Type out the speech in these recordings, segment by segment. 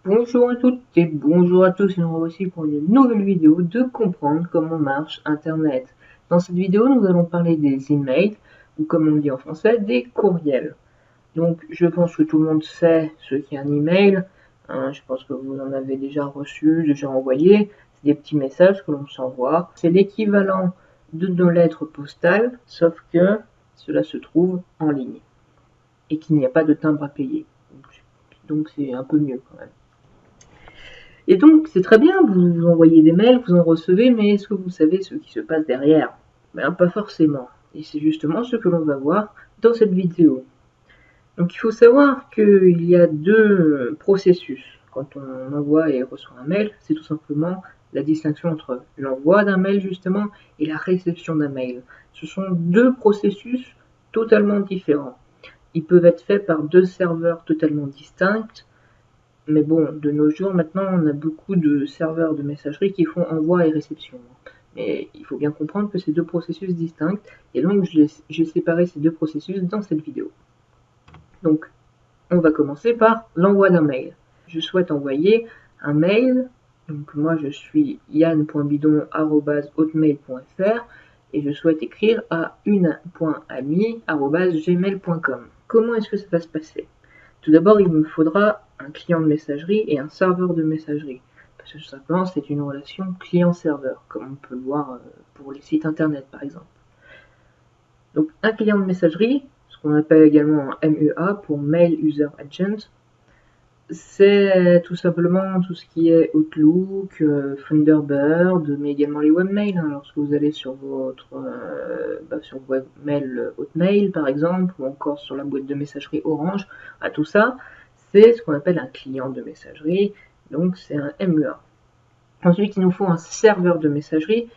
Bonjour à toutes et bonjour à tous, et nous revoici pour une nouvelle vidéo de comprendre comment marche Internet. Dans cette vidéo, nous allons parler des emails, ou comme on dit en français, des courriels. Donc, je pense que tout le monde sait ce qu'est un email. Je pense que vous en avez déjà reçu, déjà envoyé. C'est des petits messages que l'on s'envoie. C'est l'équivalent de nos lettres postales, sauf que cela se trouve en ligne et qu'il n'y a pas de timbre à payer. Donc, c'est un peu mieux quand même. Et donc, c'est très bien, vous envoyez des mails, vous en recevez, mais est-ce que vous savez ce qui se passe derrière? Ben, pas forcément. Et c'est justement ce que l'on va voir dans cette vidéo. Donc, il faut savoir qu'il y a deux processus. Quand on envoie et reçoit un mail, c'est tout simplement la distinction entre l'envoi d'un mail, justement, et la réception d'un mail. Ce sont deux processus totalement différents. Ils peuvent être faits par deux serveurs totalement distincts, mais bon, de nos jours, maintenant, on a beaucoup de serveurs de messagerie qui font envoi et réception. Mais il faut bien comprendre que c'est deux processus distincts, et donc j'ai séparé ces deux processus dans cette vidéo. Donc, on va commencer par l'envoi d'un mail. Je souhaite envoyer un mail, donc moi je suis yann.bidon@hotmail.fr et je souhaite écrire à une.ami@gmail.com. Comment est-ce que ça va se passer? Tout d'abord, il me faudra un client de messagerie et un serveur de messagerie. Parce que tout simplement, c'est une relation client-serveur, comme on peut le voir pour les sites internet par exemple. Donc un client de messagerie, ce qu'on appelle également un MEA pour Mail User Agent, c'est tout simplement tout ce qui est Outlook, Thunderbird, mais également les webmails. Lorsque vous allez sur votre sur webmail Hotmail par exemple, ou encore sur la boîte de messagerie Orange, à tout ça, c'est ce qu'on appelle un client de messagerie, donc c'est un MEA. Ensuite, il nous faut un serveur de messagerie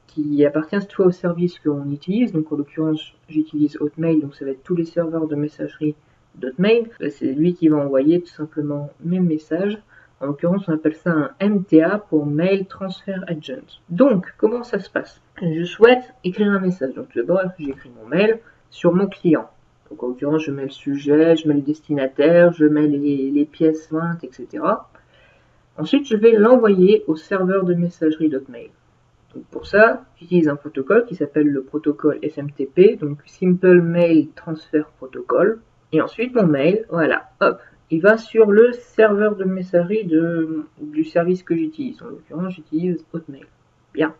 qui appartient cette fois au service que l'on utilise. Donc en l'occurrence, j'utilise Hotmail, donc ça va être tous les serveurs de messagerie d'Hotmail. C'est lui qui va envoyer tout simplement mes messages. En l'occurrence, on appelle ça un MTA pour Mail Transfer Agent. Donc, comment ça se passe? Je souhaite écrire un message. Donc tout d'abord, j'écris mon mail sur mon client. Donc en l'occurrence, je mets le sujet, je mets le destinataire, je mets les pièces jointes, etc. Ensuite, je vais l'envoyer au serveur de messagerie d'Hotmail. Donc pour ça, j'utilise un protocole qui s'appelle le protocole SMTP, donc Simple Mail Transfer Protocol. Et ensuite, mon mail, voilà, hop, il va sur le serveur de messagerie du service que j'utilise. En l'occurrence, j'utilise Hotmail. Bien.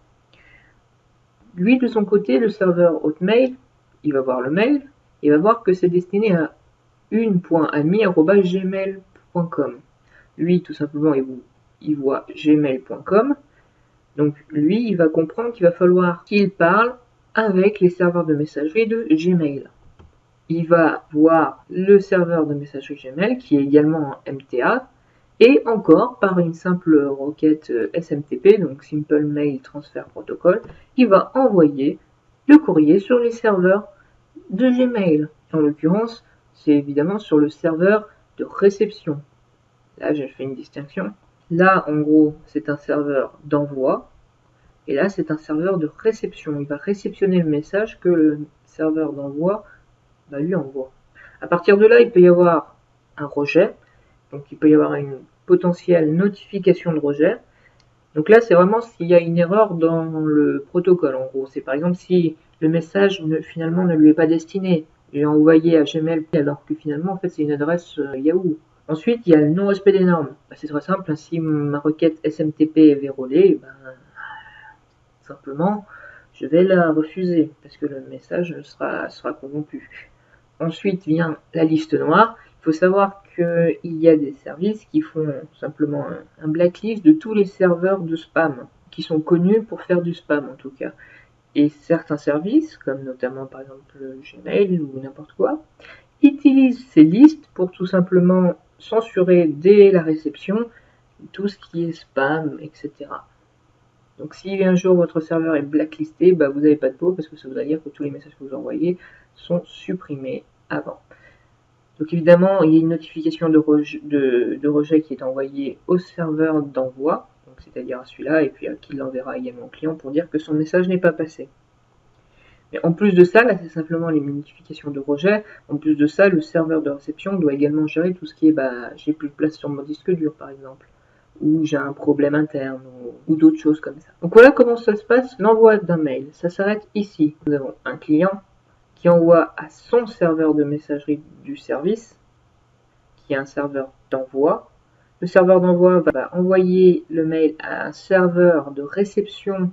Lui, de son côté, le serveur Hotmail, il va voir le mail, il va voir que c'est destiné à une.ami@gmail.com. Lui, tout simplement, il voit gmail.com. Donc lui, il va comprendre qu'il va falloir qu'il parle avec les serveurs de messagerie de Gmail. Il va voir le serveur de messagerie Gmail, qui est également un MTA, et encore, par une simple requête SMTP, donc Simple Mail Transfer Protocol, il va envoyer le courrier sur les serveurs de Gmail. En l'occurrence, c'est évidemment sur le serveur de réception. Là, j'ai fait une distinction. Là, en gros, c'est un serveur d'envoi. Et là, c'est un serveur de réception. Il va réceptionner le message que le serveur d'envoi lui envoie. À partir de là, il peut y avoir un rejet. Donc, il peut y avoir une potentielle notification de rejet. Donc là, c'est vraiment s'il y a une erreur dans le protocole. En gros, c'est par exemple si le message finalement ne lui est pas destiné. Il est envoyé à Gmail alors que finalement, en fait, c'est une adresse Yahoo. Ensuite, il y a le non-respect des normes. C'est très simple. Si ma requête SMTP est verrouillée, simplement, je vais la refuser parce que le message sera corrompu. Ensuite vient la liste noire. Il faut savoir qu'il y a des services qui font simplement un blacklist de tous les serveurs de spam, qui sont connus pour faire du spam en tout cas. Et certains services, comme notamment par exemple Gmail ou n'importe quoi, utilisent ces listes pour tout simplement censurer dès la réception tout ce qui est spam, etc. Donc si un jour votre serveur est blacklisté, vous n'avez pas de peau parce que ça voudrait dire que tous les messages que vous envoyez sont supprimés avant. Donc évidemment, il y a une notification de rejet qui est envoyée au serveur d'envoi, c'est-à-dire à celui-là, et puis qui l'enverra également au client pour dire que son message n'est pas passé. Et en plus de ça, là c'est simplement les notifications de rejet. En plus de ça, le serveur de réception doit également gérer tout ce qui est j'ai plus de place sur mon disque dur par exemple, ou j'ai un problème interne, ou d'autres choses comme ça. Donc voilà comment ça se passe, l'envoi d'un mail. Ça s'arrête ici. Nous avons un client qui envoie à son serveur de messagerie du service, qui est un serveur d'envoi. Le serveur d'envoi va envoyer le mail à un serveur de réception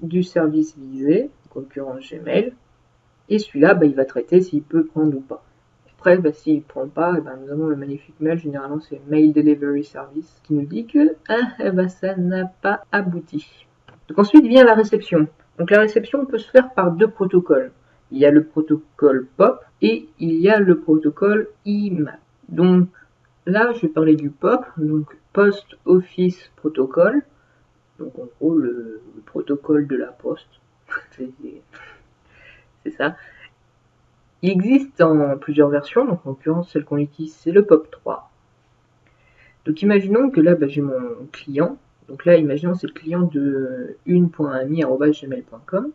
du service visé, en l'occurrence Gmail, et celui-là, il va traiter s'il peut prendre ou pas. Après, s'il ne prend pas, nous avons le magnifique mail, généralement c'est Mail Delivery Service, qui nous dit que ça n'a pas abouti. Donc ensuite vient la réception. Donc la réception peut se faire par deux protocoles. Il y a le protocole POP et il y a le protocole IMAP. Donc là, je vais parler du POP, donc Post Office Protocol. Donc en gros, le protocole de la poste. C'est ça. Il existe en plusieurs versions, donc en l'occurrence, celle qu'on utilise, c'est le POP 3. Donc imaginons que là, j'ai mon client. Donc là, imaginons c'est le client de une.ami@gmail.com.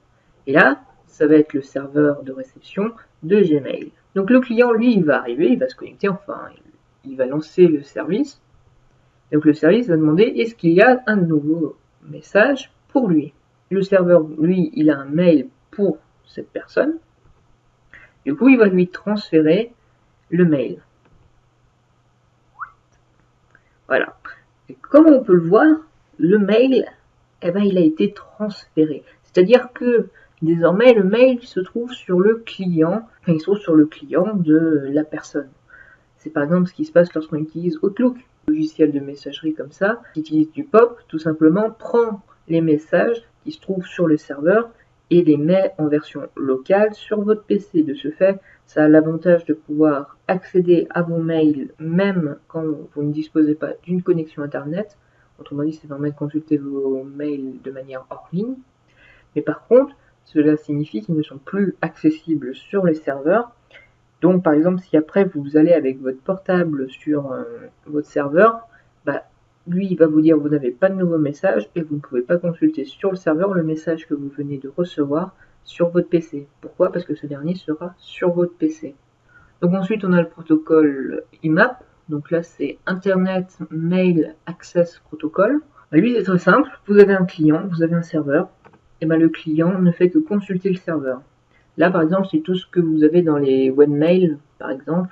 Et là, ça va être le serveur de réception de Gmail. Donc le client, lui, il va arriver, il va se connecter, il va lancer le service. Donc le service va demander est-ce qu'il y a un nouveau message pour lui. Le serveur, lui, il a un mail pour cette personne. Du coup, il va lui transférer le mail. Voilà. Et comme on peut le voir, le mail, il a été transféré. C'est-à-dire que désormais, le mail se trouve sur le client, il se trouve sur le client de la personne. C'est par exemple ce qui se passe lorsqu'on utilise Outlook. Le logiciel de messagerie comme ça, qui utilise du POP, tout simplement prend les messages qui se trouvent sur le serveur et les met en version locale sur votre PC. De ce fait, ça a l'avantage de pouvoir accéder à vos mails même quand vous ne disposez pas d'une connexion internet. Autrement dit, ça permet de consulter vos mails de manière hors ligne. Mais par contre, cela signifie qu'ils ne sont plus accessibles sur les serveurs. Donc par exemple, si après vous allez avec votre portable sur votre serveur, lui il va vous dire vous n'avez pas de nouveau message et vous ne pouvez pas consulter sur le serveur le message que vous venez de recevoir sur votre PC. Pourquoi? Parce que ce dernier sera sur votre PC. Donc ensuite on a le protocole IMAP, donc là c'est Internet Mail Access Protocol. Lui c'est très simple, vous avez un client, vous avez un serveur, et le client ne fait que consulter le serveur. Là, par exemple, c'est tout ce que vous avez dans les webmails, par exemple,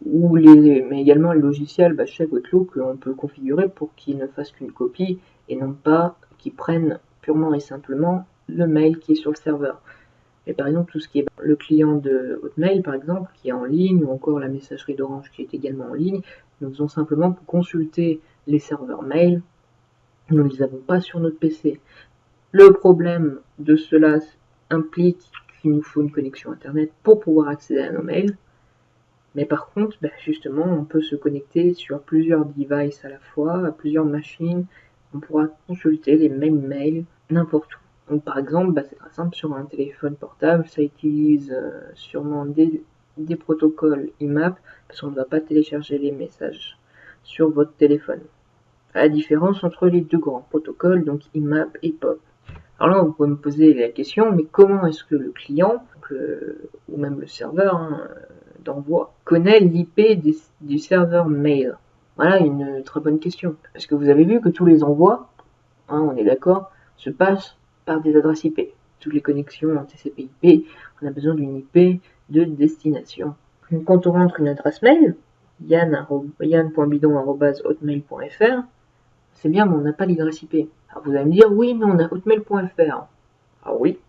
mais également les logiciels chez Outlook, on peut configurer pour qu'ils ne fassent qu'une copie et non pas qu'ils prennent purement et simplement le mail qui est sur le serveur. Et par exemple, tout ce qui est le client de Hotmail, par exemple, qui est en ligne, ou encore la messagerie d'Orange qui est également en ligne, nous faisons simplement pour consulter les serveurs mail, nous ne les avons pas sur notre PC. Le problème de cela implique qu'il nous faut une connexion internet pour pouvoir accéder à nos mails. Mais par contre, justement, on peut se connecter sur plusieurs devices à la fois, à plusieurs machines. On pourra consulter les mêmes mails n'importe où. Donc par exemple, c'est très simple, sur un téléphone portable, ça utilise sûrement des protocoles IMAP, parce qu'on ne va pas télécharger les messages sur votre téléphone. À la différence entre les deux grands protocoles, donc IMAP et POP. Alors là, vous pouvez me poser la question, mais comment est-ce que le client, ou même le serveur d'envoi, connaît l'IP du serveur mail? Voilà une très bonne question. Parce que vous avez vu que tous les envois, on est d'accord, se passent par des adresses IP. Toutes les connexions en TCP/IP, on a besoin d'une IP de destination. Donc, quand on rentre une adresse mail, yann.bidon@hotmail.fr, c'est bien, mais on n'a pas l'adresse IP. Alors vous allez me dire, oui, mais on a hotmail.fr. Ah oui,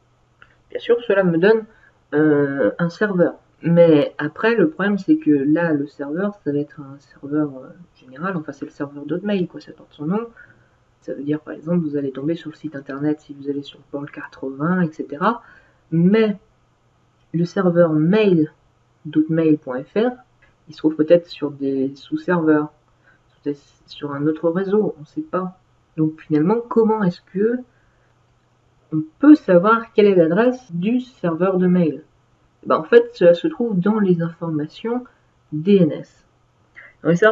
bien sûr, cela me donne un serveur. Mais après, le problème, c'est que là, le serveur, ça va être un serveur général, enfin c'est le serveur d'Hotmail, ça porte son nom. Ça veut dire, par exemple, vous allez tomber sur le site internet si vous allez sur Pôle 80, etc. Mais le serveur mail d'hotmail.fr, il se trouve peut-être sur des sous-serveurs, sur un autre réseau, on ne sait pas. Donc finalement, comment est-ce que on peut savoir quelle est l'adresse du serveur de mail? En fait, cela se trouve dans les informations DNS. Dans les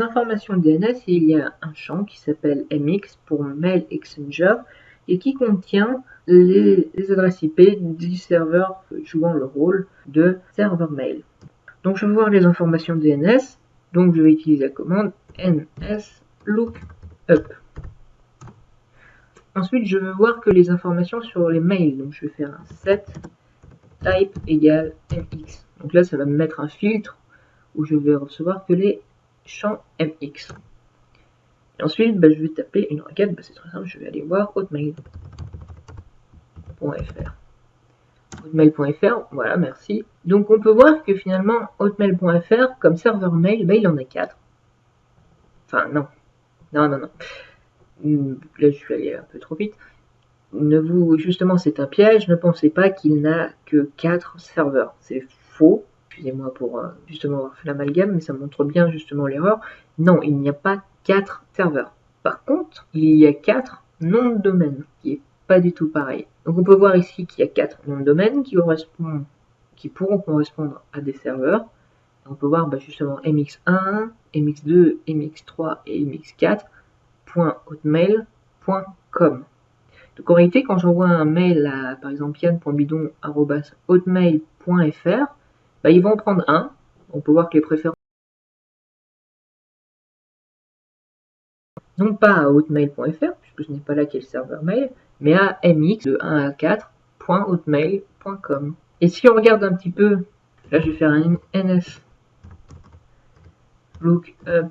informations DNS, il y a un champ qui s'appelle MX pour Mail Exchanger et qui contient les adresses IP du serveur jouant le rôle de serveur mail. Donc je vais voir les informations DNS, donc je vais utiliser la commande nslookup. Ensuite je veux voir que les informations sur les mails, donc je vais faire un set type égale mx. Donc là ça va me mettre un filtre où je vais recevoir que les champs mx. Et ensuite je vais taper une requête, c'est très simple, je vais aller voir hotmail.fr. Hotmail.fr, voilà, merci. Donc on peut voir que finalement hotmail.fr comme serveur mail, il en a 4. Enfin non. Là je suis allé un peu trop vite. Justement c'est un piège, ne pensez pas qu'il n'a que 4 serveurs. C'est faux. Excusez-moi pour justement avoir fait l'amalgame, mais ça montre bien justement l'erreur. Non, il n'y a pas 4 serveurs. Par contre, il y a 4 noms de domaine, qui est pas du tout pareil. Donc on peut voir ici qu'il y a 4 noms de domaine qui pourront correspondre à des serveurs. On peut voir justement mx1, mx2, mx3 et mx4.hotmail.com. Donc en réalité, quand j'envoie un mail à par exemple yann.bidon@hotmail.fr, ils vont en prendre un. On peut voir que les préférences non pas à hotmail.fr, puisque ce n'est pas là qu'est le serveur mail, mais à mx de 1 à 4.hotmail.com. Et si on regarde un petit peu, là je vais faire un ns lookup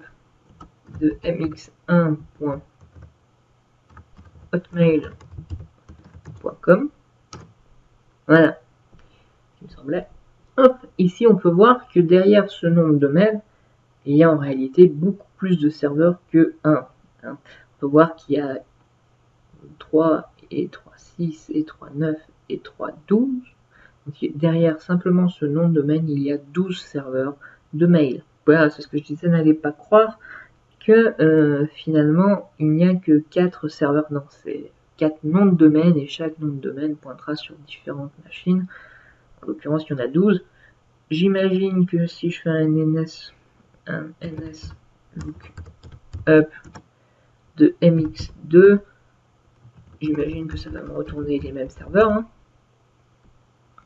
de mx1.hotmail.com. Voilà, il me semblait. Hop, ici on peut voir que derrière ce nom de domaine, il y a en réalité beaucoup plus de serveurs que 1. On peut voir qu'il y a 3 et 3.6 et 3.9 et 3.12. Donc derrière simplement ce nom de domaine, il y a 12 serveurs de mail. Voilà, c'est ce que je disais, n'allez pas croire que finalement il n'y a que 4 serveurs. Non, c'est 4 noms de domaine et chaque nom de domaine pointera sur différentes machines. En l'occurrence, il y en a 12. J'imagine que si je fais un ns lookup de mx2, j'imagine que ça va me retourner les mêmes serveurs. Hein.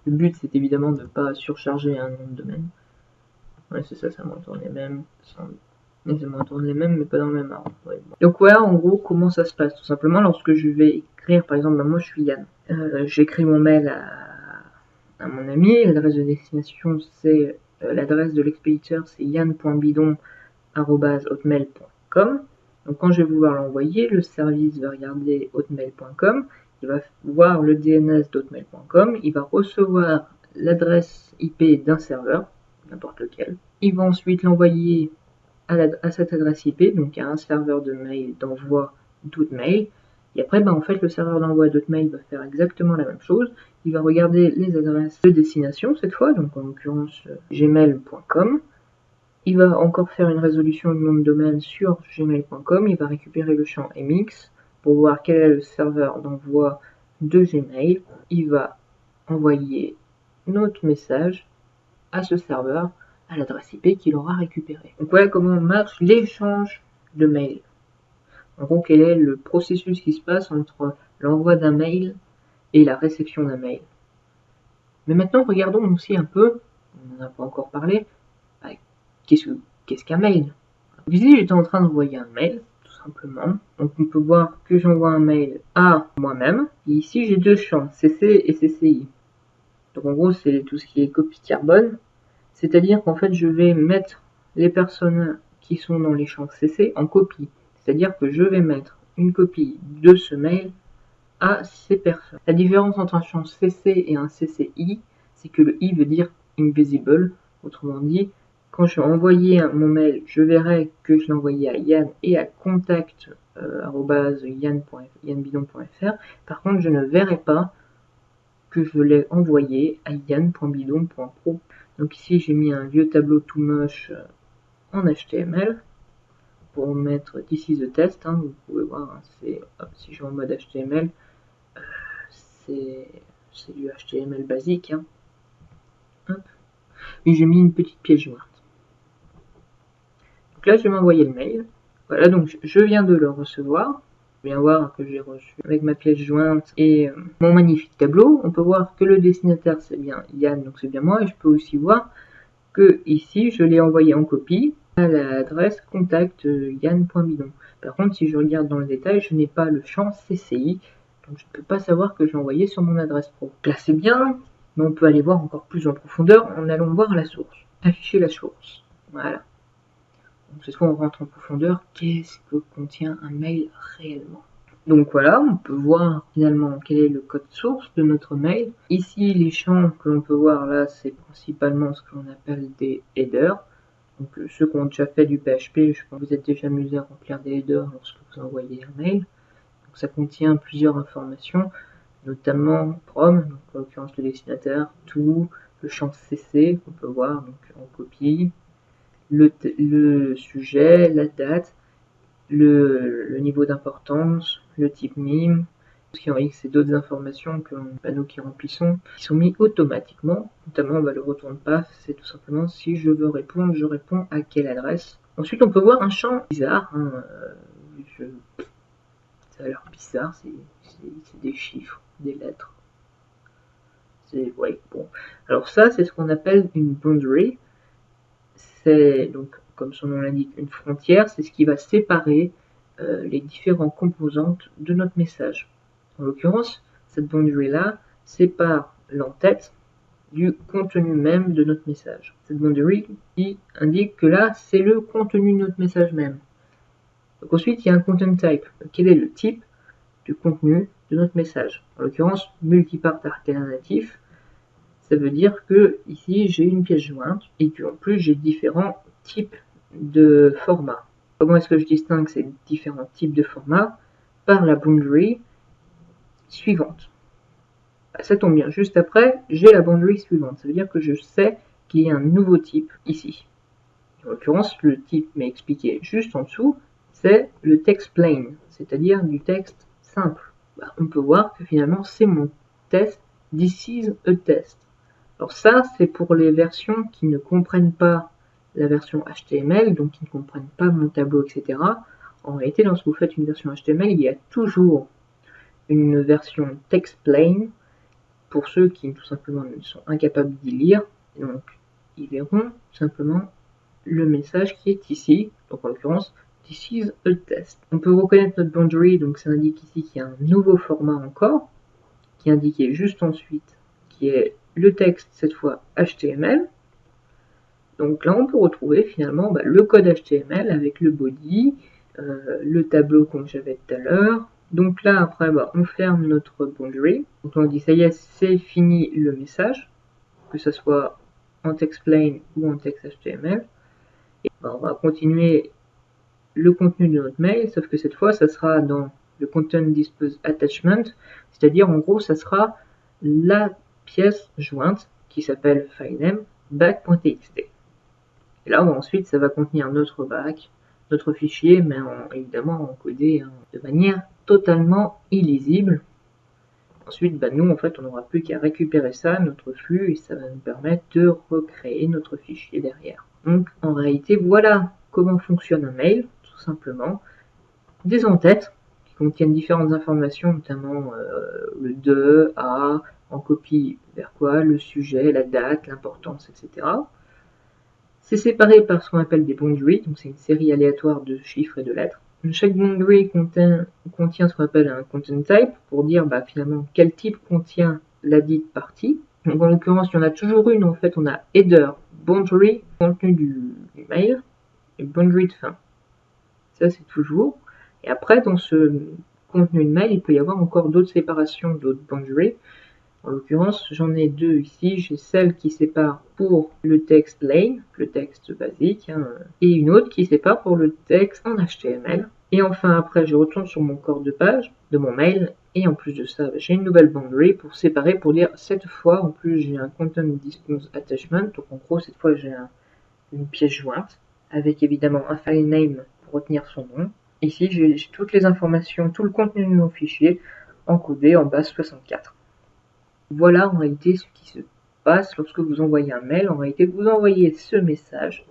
Le but c'est évidemment de ne pas surcharger un nom de domaine. Ouais, c'est ça, ça me retourne les mêmes. Ça me retourne les mêmes, mais pas dans le même ordre. Ouais, bon. Donc voilà, en gros, comment ça se passe. Tout simplement, lorsque je vais écrire, par exemple, moi je suis Yann. J'écris mon mail à mon ami. L'adresse de destination, c'est l'adresse de l'expéditeur, c'est yann.bidon@hotmail.com. Donc quand je vais vouloir l'envoyer, le service va regarder hotmail.com, il va voir le DNS d'hotmail.com, il va recevoir l'adresse IP d'un serveur, n'importe lequel. Il va ensuite l'envoyer à cette adresse IP, donc à un serveur de mail d'envoi d'Hotmail. Et après, en fait, le serveur d'envoi d'Hotmail va faire exactement la même chose. Il va regarder les adresses de destination cette fois, donc en l'occurrence gmail.com. Il va encore faire une résolution du nom de domaine sur gmail.com. Il va récupérer le champ mx pour voir quel est le serveur d'envoi de Gmail. Il va envoyer notre message à ce serveur, à l'adresse IP qu'il aura récupéré. Donc voilà comment marche l'échange de mails. En gros, quel est le processus qui se passe entre l'envoi d'un mail et la réception d'un mail. Mais maintenant, regardons aussi un peu, on n'en a pas encore parlé, qu'est-ce qu'un mail? Ici, j'étais en train d'envoyer un mail, tout simplement. Donc on peut voir que j'envoie un mail à moi-même. Et ici, j'ai deux champs, CC et CCI. Donc en gros, c'est tout ce qui est copie carbone. C'est-à-dire qu'en fait, je vais mettre les personnes qui sont dans les champs CC en copie. C'est-à-dire que je vais mettre une copie de ce mail à ces personnes. La différence entre un champ CC et un CCI, c'est que le I veut dire invisible. Autrement dit, quand je vais envoyer mon mail, je verrai que je l'ai envoyé à Yann et à contact@yannbidon.fr. Par contre, je ne verrai pas que je l'ai envoyé à yann.bidon.pro. Donc ici, j'ai mis un vieux tableau tout moche en HTML pour mettre this is the test. Hein, vous pouvez voir, hein, si je vais en mode HTML, c'est du HTML basique. Hein. Hop. Et j'ai mis une petite pièce jointe. Donc là, je vais m'envoyer le mail. Voilà, donc je viens de le recevoir. Bien voir que j'ai reçu avec ma pièce jointe et mon magnifique tableau. On peut voir que le destinataire c'est bien Yann, donc c'est bien moi, et je peux aussi voir que ici je l'ai envoyé en copie à l'adresse contact yann.bidon. Par contre, si je regarde dans le détail, je n'ai pas le champ CCI, donc je ne peux pas savoir que j'ai envoyé sur mon adresse pro. Là c'est bien, mais on peut aller voir encore plus en profondeur en allant voir la source, afficher la source. Voilà. Donc cette fois on rentre en profondeur, qu'est-ce que contient un mail réellement? Donc voilà, on peut voir finalement quel est le code source de notre mail. Ici, les champs que l'on peut voir là, c'est principalement ce que l'on appelle des headers. Donc ceux qui ont déjà fait du PHP, je pense que vous êtes déjà amusé à remplir des headers lorsque vous envoyez un mail. Donc ça contient plusieurs informations, notamment from, donc en l'occurrence le destinataire, to, le champ CC qu'on peut voir donc en copie, le sujet, la date, le niveau d'importance, le type mime, ce qui en X et d'autres informations que nous qui remplissons, qui sont mis automatiquement, notamment le retourne pas, c'est tout simplement si je veux répondre, je réponds à quelle adresse. Ensuite on peut voir un champ bizarre, ça a l'air bizarre, c'est des chiffres, des lettres. Ouais, bon. Alors ça c'est ce qu'on appelle une boundary, c'est donc comme son nom l'indique une frontière, c'est ce qui va séparer les différentes composantes de notre message. En l'occurrence, cette boundary-là sépare l'entête du contenu même de notre message. Cette boundary qui indique que là, c'est le contenu de notre message même. Donc ensuite, il y a un content type. Quel est le type du contenu de notre message? En l'occurrence, multipart alternatif. Ça veut dire que ici, j'ai une pièce jointe et qu'en plus, j'ai différents types de formats. Comment est-ce que je distingue ces différents types de formats? Par la boundary suivante. Ça tombe bien, juste après, j'ai la boundary suivante. Ça veut dire que je sais qu'il y a un nouveau type ici. En l'occurrence, le type m'est expliqué juste en dessous, c'est le text plain, c'est-à-dire du texte simple. On peut voir que finalement, c'est mon test, this is a test. Alors ça, c'est pour les versions qui ne comprennent pas la version HTML, donc qui ne comprennent pas mon tableau, etc. En réalité, lorsque vous faites une version HTML, il y a toujours une version text plain pour ceux qui tout simplement sont incapables d'y lire. Donc, ils verront simplement le message qui est ici, donc en l'occurrence, this is a test. On peut reconnaître notre boundary, donc ça indique ici qu'il y a un nouveau format encore, qui est indiqué juste ensuite, qui est le texte, cette fois HTML. Donc là, on peut retrouver finalement le code HTML avec le body, le tableau comme j'avais tout à l'heure. Donc là, après, on ferme notre boundary. Donc on dit, ça y est, c'est fini le message, que ce soit en text plain ou en texte HTML. Et on va continuer le contenu de notre mail, sauf que cette fois, ça sera dans le content dispose attachment, c'est-à-dire en gros, ça sera la pièce jointe qui s'appelle filename back.txt. Et là, ensuite, ça va contenir notre back, notre fichier, mais évidemment encodé de manière totalement illisible. Ensuite, nous, en fait, on n'aura plus qu'à récupérer ça, notre flux, et ça va nous permettre de recréer notre fichier derrière. Donc, en réalité, voilà comment fonctionne un mail, tout simplement. Des entêtes qui contiennent différentes informations, notamment le de, à, en copie vers quoi, le sujet, la date, l'importance, etc. C'est séparé par ce qu'on appelle des boundaries, donc c'est une série aléatoire de chiffres et de lettres. Chaque boundary contient ce qu'on appelle un content type, pour dire finalement quel type contient la dite partie. Donc en l'occurrence, il y en a toujours une, en fait on a header, boundary, contenu du mail, et boundary de fin. Ça c'est toujours. Et après, dans ce contenu de mail, il peut y avoir encore d'autres séparations, d'autres boundaries. En l'occurrence, j'en ai deux ici. J'ai celle qui sépare pour le texte plain, le texte basique, et une autre qui sépare pour le texte en HTML. Et enfin, après, je retourne sur mon corps de page de mon mail, et en plus de ça, j'ai une nouvelle boundary pour séparer, pour dire cette fois, en plus, j'ai un content dispose attachment. Donc en gros, cette fois, j'ai une pièce jointe avec évidemment un file name pour retenir son nom. Ici, j'ai toutes les informations, tout le contenu de mon fichier encodé en base 64. Voilà en réalité ce qui se passe lorsque vous envoyez un mail. En réalité, vous envoyez ce message.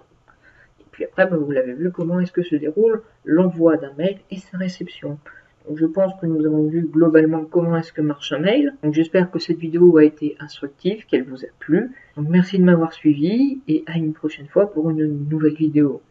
Et puis après, vous l'avez vu, comment est-ce que se déroule l'envoi d'un mail et sa réception. Donc, je pense que nous avons vu globalement comment est-ce que marche un mail. Donc j'espère que cette vidéo a été instructive, qu'elle vous a plu. Donc merci de m'avoir suivi et à une prochaine fois pour une nouvelle vidéo.